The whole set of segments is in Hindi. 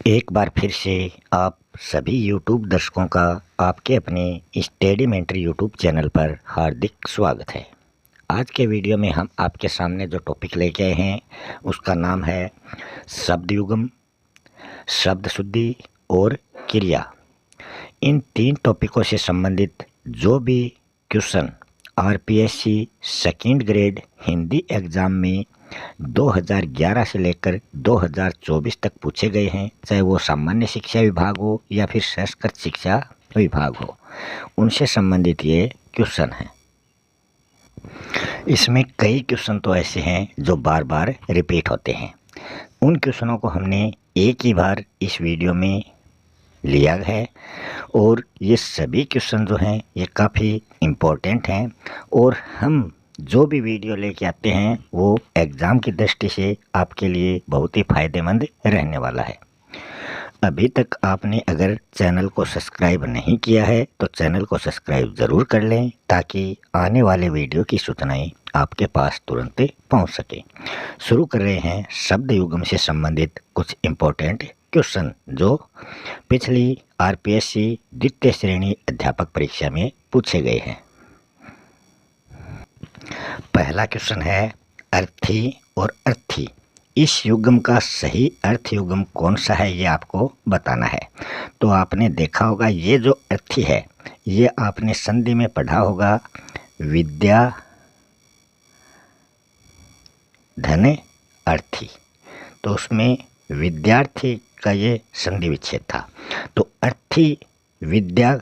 एक बार फिर से आप सभी YouTube दर्शकों का आपके अपने स्टडी मेंटर YouTube चैनल पर हार्दिक स्वागत है। आज के वीडियो में हम आपके सामने जो टॉपिक लेके आए हैं उसका नाम है शब्द युग्म, शब्द शुद्धि और क्रिया। इन तीन टॉपिकों से संबंधित जो भी question RPSC second grade Hindi exam में 2011 से लेकर 2024 तक पूछे गए हैं, चाहे वो सामान्य शिक्षा विभाग हो या फिर संस्कृत शिक्षा विभाग हो, उनसे संबंधित ये क्वेश्चन हैं। इसमें कई क्वेश्चन तो ऐसे हैं जो बार बार रिपीट होते हैं। उन क्वेश्चनों को हमने एक ही बार इस वीडियो में लिया है और ये सभी क्वेश्चन जो हैं ये काफ़ी इम्पोर्टेंट हैं और हम जो भी वीडियो लेके आते हैं वो एग्ज़ाम की दृष्टि से आपके लिए बहुत ही फ़ायदेमंद रहने वाला है। अभी तक आपने अगर चैनल को सब्सक्राइब नहीं किया है तो चैनल को सब्सक्राइब ज़रूर कर लें ताकि आने वाले वीडियो की सूचनाएं आपके पास तुरंत पहुंच सके। शुरू कर रहे हैं शब्द युग्म से संबंधित कुछ इम्पोर्टेंट क्वेश्चन जो पिछली आरपीएससी द्वितीय श्रेणी अध्यापक परीक्षा में पूछे गए हैं। पहला क्वेश्चन है अर्थी और अर्थी, इस युग्म का सही अर्थ युग्म कौन सा है ये आपको बताना है। तो आपने देखा होगा ये जो अर्थी है ये आपने संधि में पढ़ा होगा विद्या धन अर्थी, तो उसमें विद्यार्थी का ये संधि विच्छेद था। तो अर्थी विद्या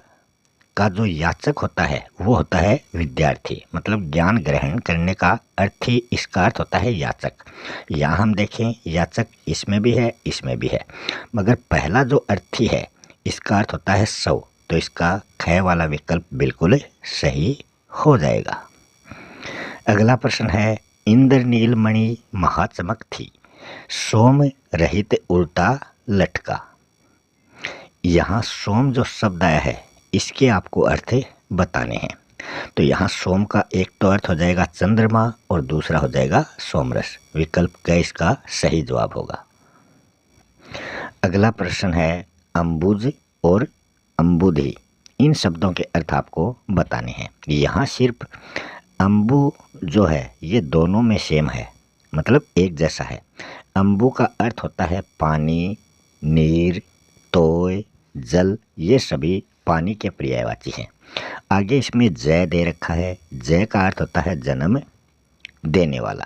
का जो याचक होता है वो होता है विद्यार्थी, मतलब ज्ञान ग्रहण करने का अर्थी, इसका अर्थ होता है याचक। यहाँ हम देखें याचक इसमें भी है इसमें भी है, मगर पहला जो अर्थी है इसका अर्थ होता है सौ, तो इसका ख वाला विकल्प बिल्कुल सही हो जाएगा। अगला प्रश्न है इंद्रनील मणि महाचमक थी, सोम रहित उल्टा लटका। यहाँ सोम जो शब्द आया है इसके आपको अर्थ बताने हैं। तो यहाँ सोम का एक तो अर्थ हो जाएगा चंद्रमा और दूसरा हो जाएगा सोमरस, विकल्प क इसका सही जवाब होगा। अगला प्रश्न है अंबुज और अंबुधि, इन शब्दों के अर्थ आपको बताने हैं। यहाँ सिर्फ अंबु जो है ये दोनों में सेम है, मतलब एक जैसा है। अंबु का अर्थ होता है पानी, नीर, तोय, जल, ये सभी पानी के पर्यायवाची हैं। आगे इसमें जय दे रखा है, जय का अर्थ होता है जन्म देने वाला,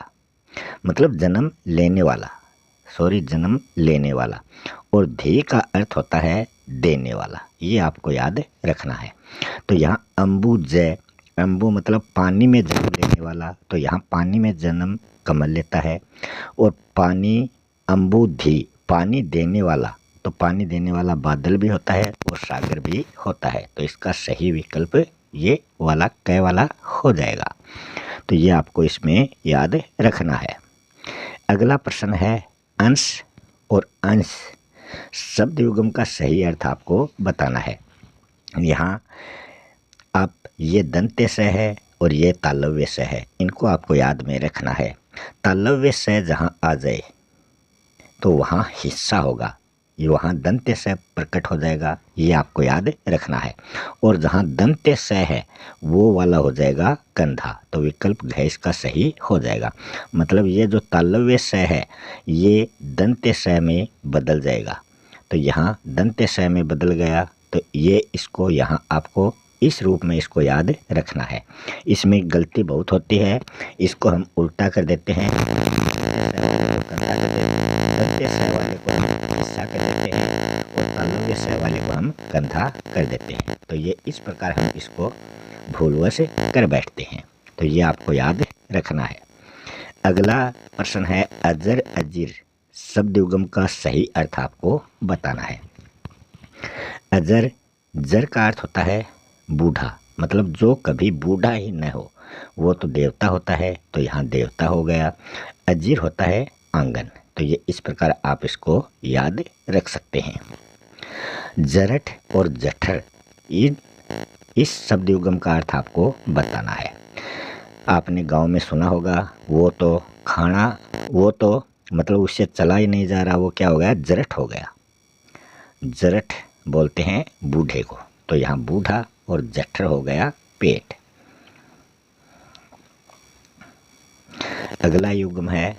मतलब जन्म लेने वाला, जन्म लेने वाला, और धी का अर्थ होता है देने वाला, ये आपको याद रखना है। तो यहाँ अंबु जय, अंबु मतलब पानी में जन्म लेने वाला, तो यहाँ पानी में जन्म कमल लेता है, और पानी अंबुधि पानी देने वाला, तो पानी देने वाला बादल भी होता है और सागर भी होता है, तो इसका सही विकल्प ये वाला क वाला हो जाएगा। तो ये आपको इसमें याद रखना है। अगला प्रश्न है अंश और अंश, शब्द युग्म का सही अर्थ आपको बताना है। यहाँ आप ये दंत्य स है और ये तालव्य स है, इनको आपको याद में रखना है। तालव्य स जहाँ आ जाए तो वहाँ हिस्सा होगा, ये वहाँ दंत्य स प्रकट हो जाएगा, ये आपको याद रखना है। और जहाँ दंत्य स है वो वाला हो जाएगा कंधा, तो विकल्प घ इसका सही हो जाएगा। मतलब ये जो तालव्य स है ये दंत्य स में बदल जाएगा, तो यहाँ दंत्य स में बदल गया, तो ये इसको यहाँ आपको इस रूप में इसको याद रखना है। इसमें गलती बहुत होती है, इसको हम उल्टा कर देते हैं, दंत्य स वाले को हम हिस्सा कर देते हैं और तालव्य स वाले को हम कंधा कर देते हैं। तो ये इस प्रकार हम इसको भूलवश कर बैठते हैं, तो ये आपको याद रखना है। अगला प्रश्न है अजर अजीर, शब्द युग्म का सही अर्थ आपको बताना है। अजर, जर का अर्थ होता है बूढ़ा, मतलब जो कभी बूढ़ा ही न हो वो तो देवता होता है, तो यहाँ देवता हो गया। अजीर होता है आंगन, तो ये इस प्रकार आप इसको याद रख सकते हैं। जरठ और जठर, इस शब्द युग्म का अर्थ आपको बताना है। आपने गांव में सुना होगा वो तो खाना, वो तो मतलब उससे चला ही नहीं जा रहा, वो क्या हो गया, जरठ हो गया। जरठ बोलते हैं बूढ़े को, तो यहाँ बूढ़ा और जठर हो गया पेट। अगला युग्म है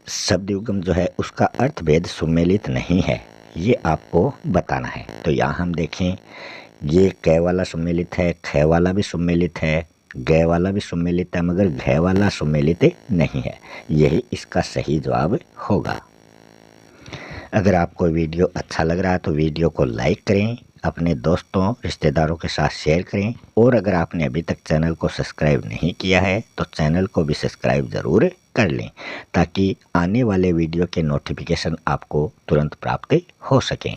शब्द युग्म जो है उसका अर्थ भेद सुमेलित नहीं है, ये आपको बताना है। तो यहाँ हम देखें, ये क वाला सुमेलित है, ख वाला भी सुमेलित है, ग वाला भी सुमेलित है, मगर घ वाला सुमेलित नहीं है। यही इसका सही जवाब होगा। अगर आपको वीडियो अच्छा लग रहा है तो वीडियो को लाइक करें, अपने दोस्तों रिश्तेदारों के साथ शेयर करें, और अगर आपने अभी तक चैनल को सब्सक्राइब नहीं किया है तो चैनल को भी सब्सक्राइब ज़रूर कर लें, ताकि आने वाले वीडियो के नोटिफिकेशन आपको तुरंत प्राप्त हो सकें।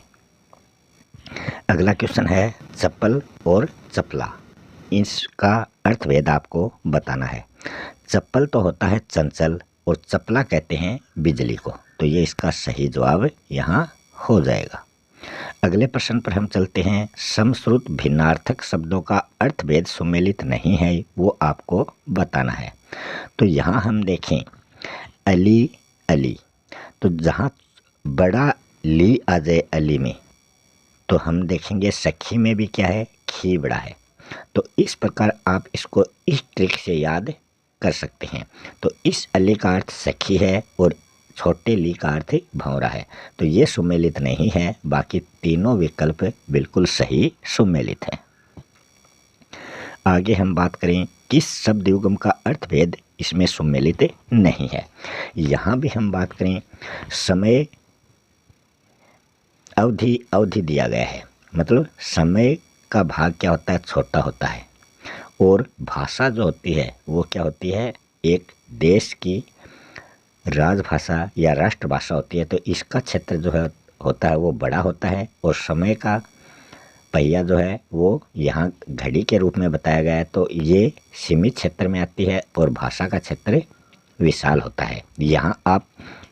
अगला क्वेश्चन है चप्पल और चपला, इसका अर्थभेद आपको बताना है। चप्पल तो होता है चंचल और चपला कहते हैं बिजली को, तो ये इसका सही जवाब यहाँ हो जाएगा। अगले प्रश्न पर हम चलते हैं। समश्रुत भिन्नार्थक शब्दों का अर्थभेद सुमेलित नहीं है, वो आपको बताना है। तो यहाँ हम देखें अली अली, तो जहाँ बड़ा ली आ जाए अली में, तो हम देखेंगे सखी में भी क्या है, खी बड़ा है। तो इस प्रकार आप इसको इस ट्रिक से याद कर सकते हैं। तो इस अली का अर्थ सखी है और छोटे ली का अर्थ भंवरा है, तो ये सुमेलित नहीं है। बाकी तीनों विकल्प बिल्कुल सही सुमेलित है। आगे हम बात करें किस शब्द युग्म का अर्थभेद इसमें सुमेलित नहीं है। यहाँ भी हम बात करें, समय अवधि अवधि दिया गया है, मतलब समय का भाग क्या होता है, छोटा होता है, और भाषा जो होती है वो क्या होती है, एक देश की राजभाषा या राष्ट्रभाषा होती है। तो इसका क्षेत्र जो है होता है वो बड़ा होता है, और समय का पहिया जो है वो यहाँ घड़ी के रूप में बताया गया है, तो ये सीमित क्षेत्र में आती है और भाषा का क्षेत्र विशाल होता है। यहाँ आप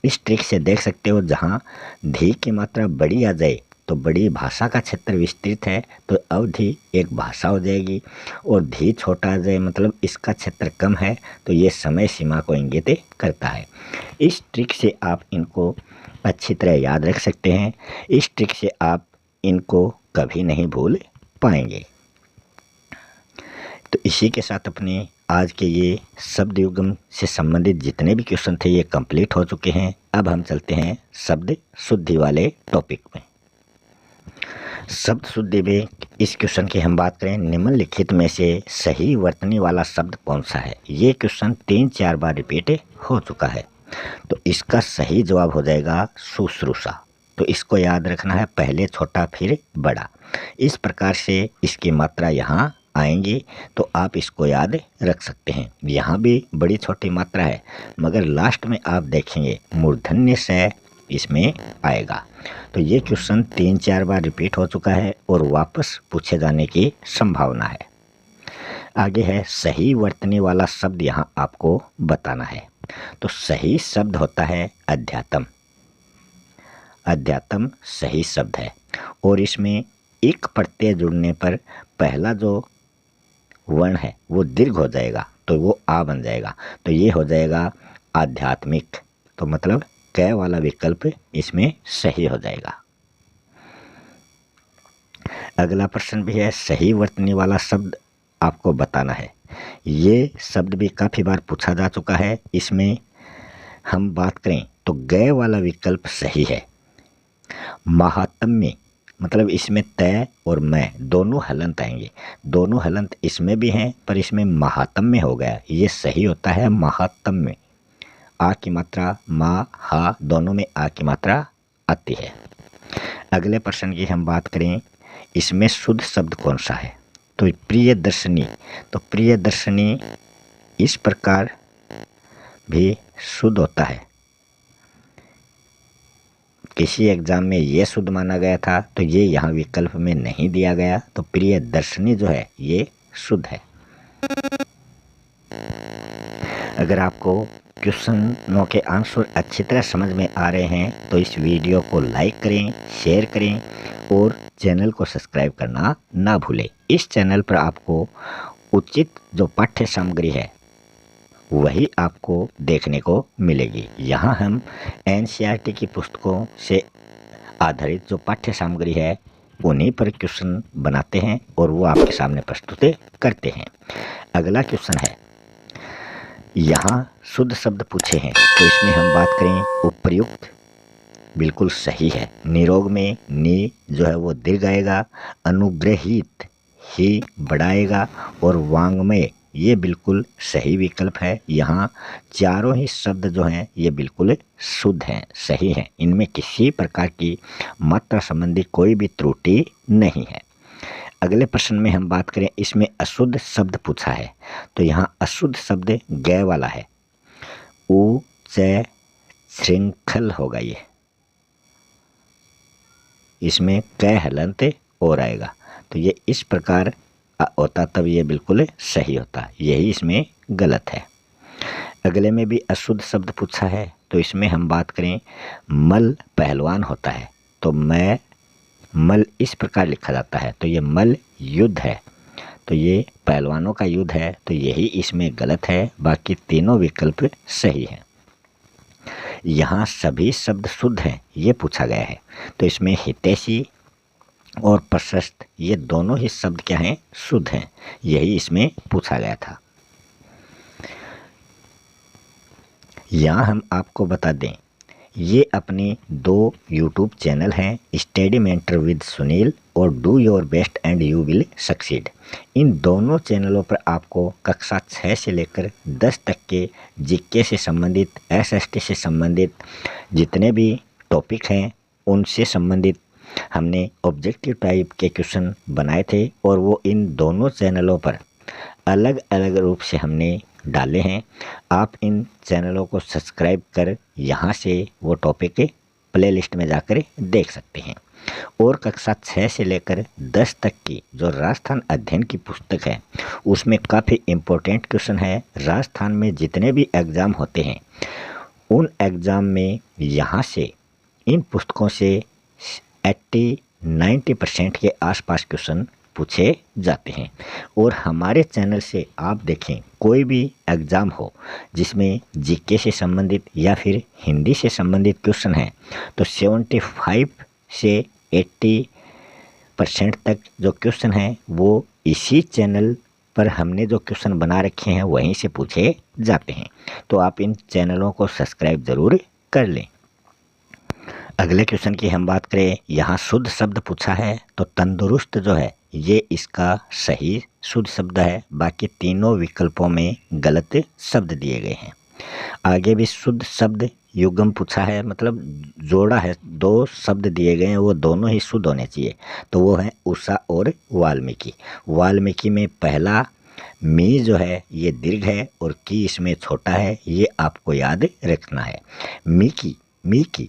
इस ट्रिक से देख सकते हो, जहाँ धी की मात्रा बड़ी आ जाए तो बड़ी भाषा का क्षेत्र विस्तृत है, तो अवधि एक भाषा हो जाएगी, और धी छोटा आ जाए मतलब इसका क्षेत्र कम है, तो ये समय सीमा को इंगित करता है। इस ट्रिक से आप इनको अच्छी तरह याद रख सकते हैं। इस ट्रिक से आप इनको कभी नहीं भूल पाएंगे। तो इसी के साथ अपने आज के ये शब्द युग्म से संबंधित जितने भी क्वेश्चन थे ये कंप्लीट हो चुके हैं। अब हम चलते हैं शब्द शुद्धि वाले टॉपिक में। शब्द शुद्धि में इस क्वेश्चन की हम बात करें, निम्नलिखित में से सही वर्तनी वाला शब्द कौन सा है। ये क्वेश्चन 3-4 बार रिपीट हो चुका है, तो इसका सही जवाब हो जाएगा शुश्रूषा। तो इसको याद रखना है, पहले छोटा फिर बड़ा, इस प्रकार से इसकी मात्रा यहाँ आएंगी, तो आप इसको याद रख सकते हैं। यहाँ भी बड़ी छोटी मात्रा है, मगर लास्ट में आप देखेंगे मूर्धन्य से इसमें आएगा। तो ये क्वेश्चन 3-4 बार रिपीट हो चुका है और वापस पूछे जाने की संभावना है। आगे है सही वर्तनी वाला शब्द, यहाँ आपको बताना है। तो सही शब्द होता है अध्यात्म। अध्यात्म सही शब्द है, और इसमें एक प्रत्यय जुड़ने पर पहला जो वर्ण है वो दीर्घ हो जाएगा, तो वो आ बन जाएगा, तो ये हो जाएगा आध्यात्मिक। तो मतलब क वाला विकल्प इसमें सही हो जाएगा। अगला प्रश्न भी है, सही वर्तनी वाला शब्द आपको बताना है। ये शब्द भी काफ़ी बार पूछा जा चुका है। इसमें हम बात करें तो ग वाला विकल्प सही है। महात्म्य मतलब इसमें तय और मैं दोनों हलंत आएंगे, दोनों हलंत इसमें भी हैं, पर इसमें महात्म्य हो गया, ये सही होता है महात्म्य। आ की मात्रा मा हा दोनों में आ की मात्रा आती है। अगले प्रश्न की हम बात करें, इसमें शुद्ध शब्द कौन सा है। तो प्रिय दर्शनी, तो प्रिय दर्शनी इस प्रकार भी शुद्ध होता है। किसी एग्जाम में ये शुद्ध माना गया था, तो ये यहाँ विकल्प में नहीं दिया गया, तो प्रिय दर्शनी जो है ये शुद्ध है। अगर आपको क्वेश्चनों के आंसर अच्छी तरह समझ में आ रहे हैं तो इस वीडियो को लाइक करें, शेयर करें और चैनल को सब्सक्राइब करना ना भूलें। इस चैनल पर आपको उचित जो पाठ्य सामग्री है वही आपको देखने को मिलेगी। यहाँ हम एनसीईआरटी की पुस्तकों से आधारित जो पाठ्य सामग्री है उन्हीं पर क्वेश्चन बनाते हैं और वो आपके सामने प्रस्तुत करते हैं। अगला क्वेश्चन है, यहाँ शुद्ध शब्द पूछे हैं तो इसमें हम बात करें उपर्युक्त, बिल्कुल सही है। निरोग में नी जो है वो दीर्घ आएगा, अनुग्रहित ही बढ़ाएगा और वांग्मय ये बिल्कुल सही विकल्प है। यहाँ चारों ही शब्द जो हैं ये बिल्कुल शुद्ध हैं, सही हैं, इनमें किसी प्रकार की मात्रा संबंधी कोई भी त्रुटि नहीं है। अगले प्रश्न में हम बात करें, इसमें अशुद्ध शब्द पूछा है तो यहाँ अशुद्ध शब्द गै वाला है, उ च श्रृंखल होगा ये, इसमें कै हलंत और आएगा तो ये इस प्रकार होता तब ये बिल्कुल सही होता, यही इसमें गलत है। अगले में भी अशुद्ध शब्द पूछा है तो इसमें हम बात करें मल पहलवान होता है तो मैं मल इस प्रकार लिखा जाता है तो ये मल युद्ध है, तो ये पहलवानों का युद्ध है तो यही इसमें गलत है, बाकी तीनों विकल्प सही हैं। यहाँ सभी शब्द शुद्ध हैं ये पूछा गया है तो इसमें हितैषी और प्रशस्त ये दोनों ही शब्द क्या हैं, शुद्ध हैं, यही इसमें पूछा गया था। यहाँ हम आपको बता दें, ये अपने 2 YouTube चैनल हैं, स्टडी मेंटर विद सुनील और do your best and you will succeed. इन दोनों चैनलों पर आपको कक्षा 6 से लेकर 10 तक के जीके से संबंधित, SST से संबंधित जितने भी टॉपिक हैं उनसे संबंधित हमने ऑब्जेक्टिव टाइप के क्वेश्चन बनाए थे और वो इन दोनों चैनलों पर अलग अलग रूप से हमने डाले हैं। आप इन चैनलों को सब्सक्राइब कर यहाँ से वो टॉपिक प्लेलिस्ट में जाकर देख सकते हैं। और कक्षा 6 से लेकर 10 तक की जो राजस्थान अध्ययन की पुस्तक है उसमें काफ़ी इम्पोर्टेंट क्वेश्चन है। राजस्थान में जितने भी एग्ज़ाम होते हैं उन एग्ज़ाम में यहाँ से इन पुस्तकों से 80-90% के आसपास क्वेश्चन पूछे जाते हैं। और हमारे चैनल से आप देखें कोई भी एग्ज़ाम हो जिसमें जीके से संबंधित या फिर हिंदी से संबंधित क्वेश्चन है तो 75 से 80% तक जो क्वेश्चन हैं वो इसी चैनल पर हमने जो क्वेश्चन बना रखे हैं वहीं से पूछे जाते हैं, तो आप इन चैनलों को सब्सक्राइब ज़रूर कर लें। अगले क्वेश्चन की हम बात करें, यहाँ शुद्ध शब्द पूछा है तो तंदुरुस्त जो है ये इसका सही शुद्ध शब्द है, बाकी तीनों विकल्पों में गलत शब्द दिए गए हैं। आगे भी शुद्ध शब्द युग्म पूछा है, मतलब जोड़ा है, 2 शब्द दिए गए हैं वो दोनों ही शुद्ध होने चाहिए, तो वो है उषा और वाल्मीकि। वाल्मीकि में पहला मी जो है ये दीर्घ है और की इसमें छोटा है, ये आपको याद रखना है। मी की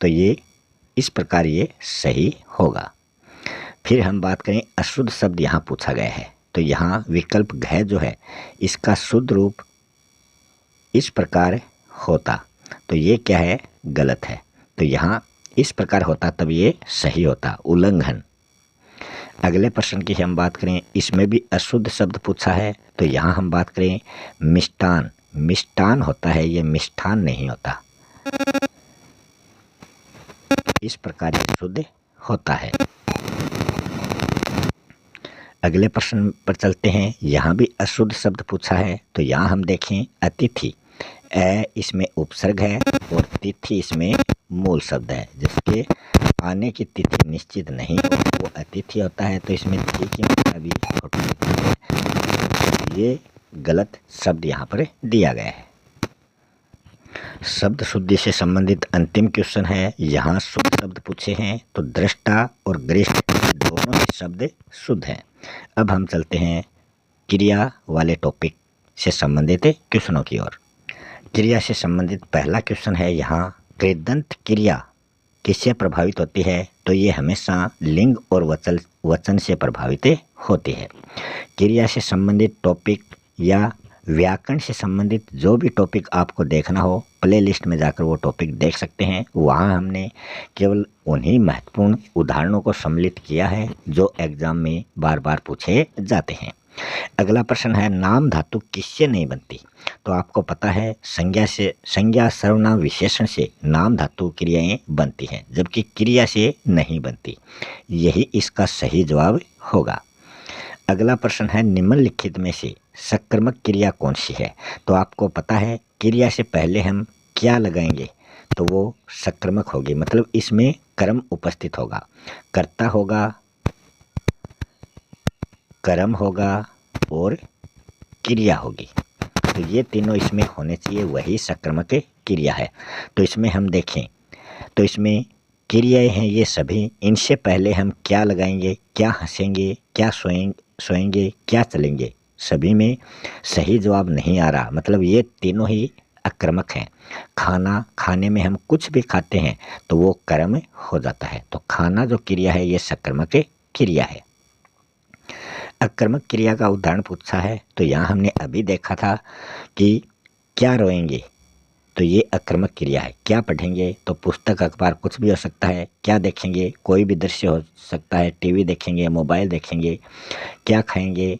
तो ये इस प्रकार ये सही होगा। फिर हम बात करें अशुद्ध शब्द यहाँ पूछा गया है तो यहाँ विकल्प घ जो है इसका शुद्ध रूप इस प्रकार होता तो ये क्या है, गलत है, तो यहाँ इस प्रकार होता तब ये सही होता, उल्लंघन। अगले प्रश्न की हम बात करें, इसमें भी अशुद्ध शब्द पूछा है तो यहाँ हम बात करें मिष्टान। मिष्टान होता है, ये मिष्ठान नहीं होता, इस प्रकार ये शुद्ध होता है। अगले प्रश्न पर चलते हैं, यहाँ भी अशुद्ध शब्द पूछा है तो यहाँ हम देखें अतिथि, इसमें उपसर्ग है और तिथि इसमें मूल शब्द है, जिसके आने की तिथि निश्चित नहीं हो वो अतिथि होता है, तो इसमें थी की मात्रा भी छोटी होती है, ये गलत शब्द यहाँ पर दिया गया है। शब्द शुद्धि से संबंधित अंतिम क्वेश्चन है, यहाँ शुद्ध शब्द पूछे हैं तो दृष्टा और गृष्ट दोनों ही शब्द शुद्ध हैं। अब हम चलते हैं क्रिया वाले टॉपिक से संबंधित क्वेश्चनों की ओर। क्रिया से संबंधित पहला क्वेश्चन है, यहाँ कृदंत क्रिया किससे प्रभावित होती है तो ये हमेशा लिंग और वचन से प्रभावित होती है। क्रिया से संबंधित टॉपिक या व्याकरण से संबंधित जो भी टॉपिक आपको देखना हो प्लेलिस्ट में जाकर वो टॉपिक देख सकते हैं। वहाँ हमने केवल उन्हीं महत्वपूर्ण उदाहरणों को सम्मिलित किया है जो एग्ज़ाम में बार बार पूछे जाते हैं। अगला प्रश्न है नाम धातु किससे नहीं बनती? तो आपको पता है संज्ञा सर्वनाम विशेषण से नाम धातु क्रियाएं बनती हैं, जबकि क्रिया से नहीं बनती। यही इसका सही जवाब होगा। अगला प्रश्न है निम्नलिखित में से सकर्मक क्रिया कौन सी है? तो आपको पता है क्रिया से पहले हम क्या लगाएंगे तो वो सकर्मक होगी, मतलब इसमें कर्म उपस्थित होगा, कर्ता होगा, कर्म होगा और क्रिया होगी। तो ये तीनों इसमें होने चाहिए, वही सकर्मक क्रिया है। तो इसमें हम देखें तो इसमें क्रियाएं हैं ये सभी, इनसे पहले हम क्या लगाएंगे, क्या हंसेंगे, क्या सोएंगे, क्या चलेंगे, सभी में सही जवाब नहीं आ रहा, मतलब ये तीनों ही अकर्मक हैं। खाना खाने में हम कुछ भी खाते हैं तो वो कर्म हो जाता है, तो खाना जो क्रिया है ये सकर्मक क्रिया है। अकर्मक क्रिया का उदाहरण पूछा है, तो यहाँ हमने अभी देखा था कि क्या रोएंगे, तो ये अकर्मक क्रिया है। क्या पढ़ेंगे, तो पुस्तक अखबार कुछ भी हो सकता है। क्या देखेंगे, कोई भी दृश्य हो सकता है, टीवी देखेंगे, मोबाइल देखेंगे। क्या खाएंगे,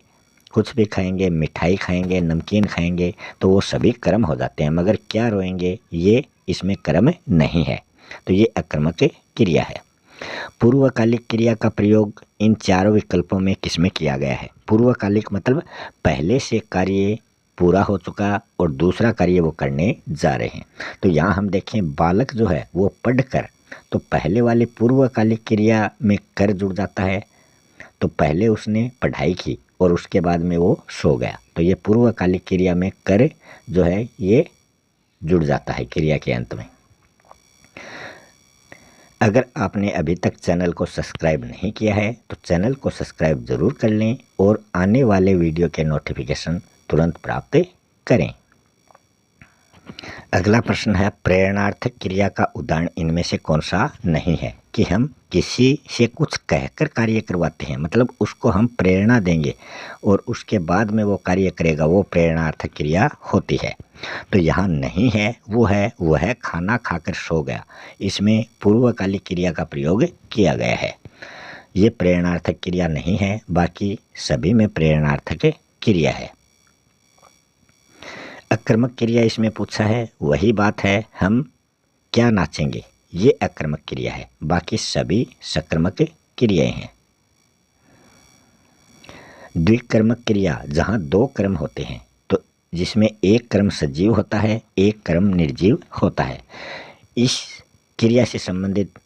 कुछ भी खाएंगे, मिठाई खाएंगे, नमकीन खाएंगे, तो वो सभी कर्म हो जाते हैं। मगर क्या रोएंगे, ये इसमें कर्म नहीं है, तो ये अकर्मक क्रिया है। पूर्वकालिक क्रिया का प्रयोग इन चारों विकल्पों में किसमें किया गया है? पूर्वकालिक मतलब पहले से कार्य पूरा हो चुका और दूसरा कार्य वो करने जा रहे हैं। तो यहाँ हम देखें बालक जो है वो पढ़कर, तो पहले वाले पूर्वकालिक क्रिया में कर जुड़ जाता है, तो पहले उसने पढ़ाई की और उसके बाद में वो सो गया, तो ये पूर्वकालिक क्रिया में कर जो है ये जुड़ जाता है क्रिया के अंत में। अगर आपने अभी तक चैनल को सब्सक्राइब नहीं किया है तो चैनल को सब्सक्राइब ज़रूर कर लें और आने वाले वीडियो के नोटिफिकेशन तुरंत प्राप्त करें। अगला प्रश्न है प्रेरणार्थक क्रिया का उदाहरण इनमें से कौन सा नहीं है? कि हम किसी से कुछ कहकर कार्य करवाते हैं, मतलब उसको हम प्रेरणा देंगे और उसके बाद में वो कार्य करेगा, वो प्रेरणार्थक क्रिया होती है। तो यहाँ नहीं है, वो है खाना खाकर सो गया। इसमें पूर्वकालिक क्रिया का प्रयोग किया गया है, ये प्रेरणार्थक क्रिया नहीं है, बाकी सभी में प्रेरणार्थक क्रिया है। अकर्मक क्रिया इसमें पूछा है, वही बात है हम क्या नाचेंगे, ये अकर्मक क्रिया है, बाकी सभी सकर्मक क्रियाएं हैं। द्विकर्मक क्रिया जहाँ दो कर्म होते हैं, तो जिसमें एक कर्म सजीव होता है, एक कर्म निर्जीव होता है। इस क्रिया से संबंधित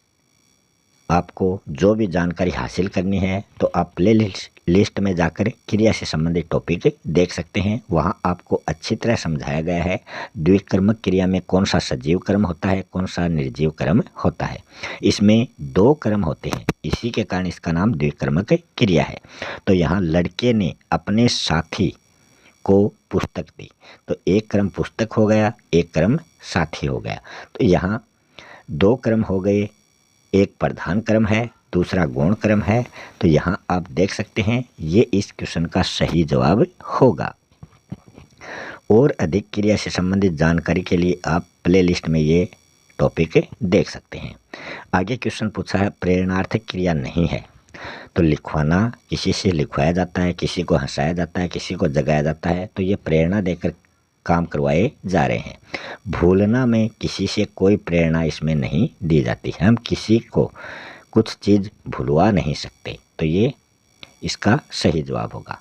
आपको जो भी जानकारी हासिल करनी है तो आप प्ले लिस्ट में जाकर क्रिया से संबंधित टॉपिक देख सकते हैं, वहाँ आपको अच्छी तरह समझाया गया है द्विकर्मक क्रिया में कौन सा सजीव कर्म होता है, कौन सा निर्जीव कर्म होता है। इसमें दो कर्म होते हैं, इसी के कारण इसका नाम द्विकर्मक क्रिया है। तो यहाँ लड़के ने अपने साथी को पुस्तक दी, तो एक कर्म पुस्तक हो गया, एक कर्म साथी हो गया। तो यहाँ दो कर्म हो गए, एक प्रधान कर्म है, दूसरा गौण कर्म है। तो यहाँ आप देख सकते हैं ये इस क्वेश्चन का सही जवाब होगा। और अधिक क्रिया से संबंधित जानकारी के लिए आप प्ले लिस्ट में ये टॉपिक देख सकते हैं। आगे क्वेश्चन पूछा है प्रेरणार्थक क्रिया नहीं है, तो लिखवाना, किसी से लिखवाया जाता है, किसी को हंसाया जाता है, किसी को जगाया जाता है, तो ये प्रेरणा देकर काम करवाए जा रहे हैं। भूलना में किसी से कोई प्रेरणा इसमें नहीं दी जाती है, हम किसी को कुछ चीज़ भुलवा नहीं सकते, तो ये इसका सही जवाब होगा।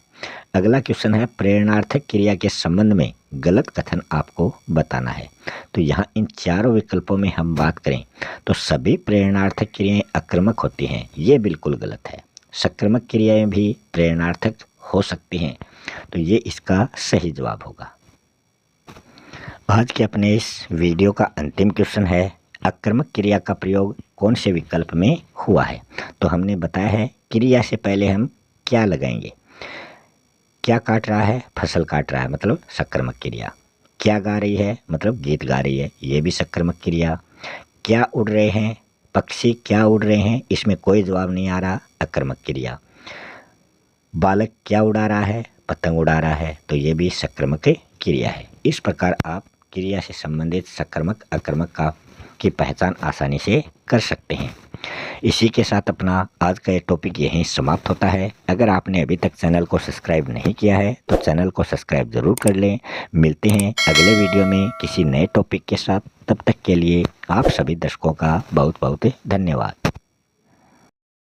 अगला क्वेश्चन है प्रेरणार्थक क्रिया के संबंध में गलत कथन आपको बताना है। तो यहाँ इन चारों विकल्पों में हम बात करें तो सभी प्रेरणार्थक क्रियाएं आक्रामक होती हैं, ये बिल्कुल गलत है। सक्रमक क्रियाएं भी प्रेरणार्थक हो सकती हैं, तो ये इसका सही जवाब होगा। आज के अपने इस वीडियो का अंतिम क्वेश्चन है आक्रामक क्रिया का प्रयोग कौन से विकल्प में हुआ है? तो हमने बताया है क्रिया से पहले हम क्या लगाएंगे। क्या काट रहा है, फसल काट रहा है, मतलब सक्रमक क्रिया। क्या गा रही है, मतलब गीत गा रही है, ये भी सक्रमक क्रिया। क्या उड़ रहे हैं, पक्षी क्या उड़ रहे हैं, इसमें कोई जवाब नहीं आ रहा, आक्रामक क्रिया। बालक क्या उड़ा रहा है, पतंग उड़ा रहा है, तो ये भी सक्रमक क्रिया है। इस प्रकार आप क्रिया से संबंधित सक्रमक आक्रामक की पहचान आसानी से कर सकते हैं। इसी के साथ अपना आज का ये टॉपिक यहीं समाप्त होता है। अगर आपने अभी तक चैनल को सब्सक्राइब नहीं किया है तो चैनल को सब्सक्राइब ज़रूर कर लें। मिलते हैं अगले वीडियो में किसी नए टॉपिक के साथ। तब तक के लिए आप सभी दर्शकों का बहुत बहुत धन्यवाद।